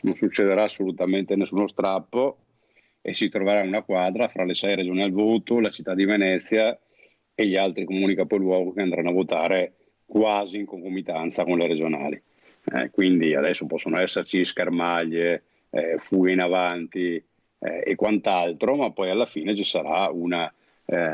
non succederà assolutamente nessuno strappo e si troverà una quadra fra le 6 regioni al voto, la città di Venezia e gli altri comuni capoluogo che andranno a votare quasi in concomitanza con le regionali. Quindi adesso possono esserci schermaglie, fughe in avanti e quant'altro, ma poi alla fine ci sarà una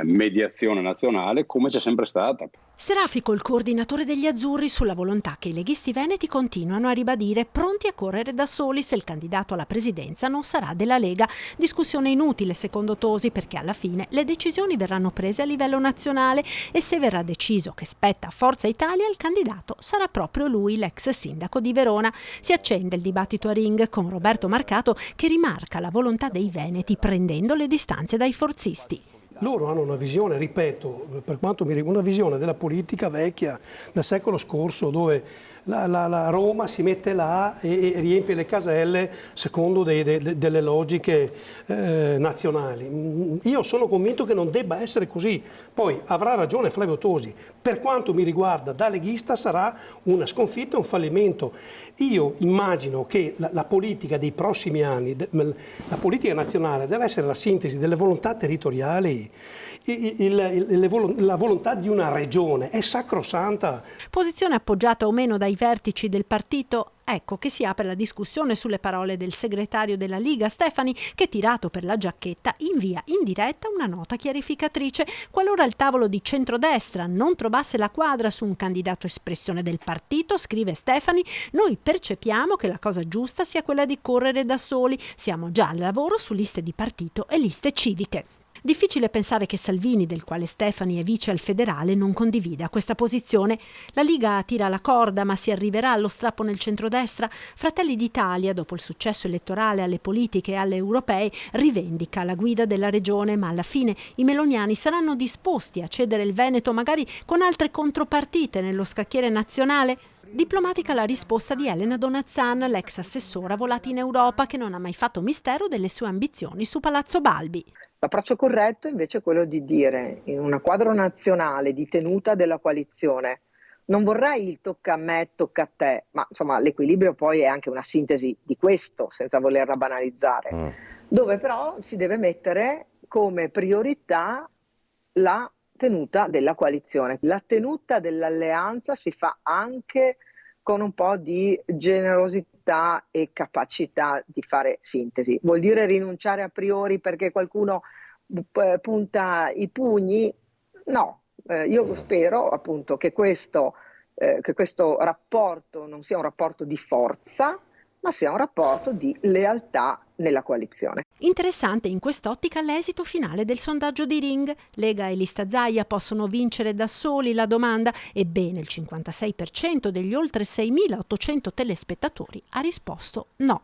mediazione nazionale come c'è sempre stata. Serafico, il coordinatore degli azzurri, sulla volontà che i leghisti veneti continuano a ribadire, pronti a correre da soli se il candidato alla presidenza non sarà della Lega. Discussione inutile secondo Tosi, perché alla fine le decisioni verranno prese a livello nazionale e se verrà deciso che spetta a Forza Italia il candidato sarà proprio lui, l'ex sindaco di Verona. Si accende il dibattito a ring con Roberto Marcato che rimarca la volontà dei veneti prendendo le distanze dai forzisti. Loro hanno una visione, ripeto, per quanto mi riguarda, una visione della politica vecchia del secolo scorso, dove la Roma si mette là e riempie le caselle secondo delle logiche nazionali. Io sono convinto che non debba essere così. Poi avrà ragione Flavio Tosi, per quanto mi riguarda da leghista sarà una sconfitta e un fallimento. Io immagino che la politica dei prossimi anni, la politica nazionale deve essere la sintesi delle volontà territoriali. La volontà di una regione è sacrosanta. Posizione appoggiata o meno dai vertici del partito? Ecco che si apre la discussione sulle parole del segretario della Liga Stefani che, tirato per la giacchetta, invia in diretta una nota chiarificatrice. Qualora il tavolo di centrodestra non trovasse la quadra su un candidato espressione del partito, scrive Stefani, noi percepiamo che la cosa giusta sia quella di correre da soli. Siamo già al lavoro su liste di partito e liste civiche. Difficile pensare che Salvini, del quale Stefani è vice al federale, non condivida questa posizione. La Liga tira la corda, ma si arriverà allo strappo nel centrodestra? Fratelli d'Italia, dopo il successo elettorale alle politiche e alle europee, rivendica la guida della regione, ma alla fine i meloniani saranno disposti a cedere il Veneto, magari con altre contropartite nello scacchiere nazionale? Diplomatica la risposta di Elena Donazzan, l'ex assessora volata in Europa, che non ha mai fatto mistero delle sue ambizioni su Palazzo Balbi. L'approccio corretto invece è quello di dire, in una quadro nazionale di tenuta della coalizione, non vorrei il tocca a me, tocca a te, ma insomma l'equilibrio poi è anche una sintesi di questo, senza volerla banalizzare, dove però si deve mettere come priorità la tenuta della coalizione. La tenuta dell'alleanza si fa anche con un po' di generosità e capacità di fare sintesi. Vuol dire rinunciare a priori perché qualcuno punta i pugni? No, io spero appunto che questo rapporto non sia un rapporto di forza, ma sia un rapporto di lealtà nella coalizione. Interessante in quest'ottica l'esito finale del sondaggio di Ring. Lega e Lista Zaia possono vincere da soli la domanda? Ebbene, il 56% degli oltre 6.800 telespettatori ha risposto no.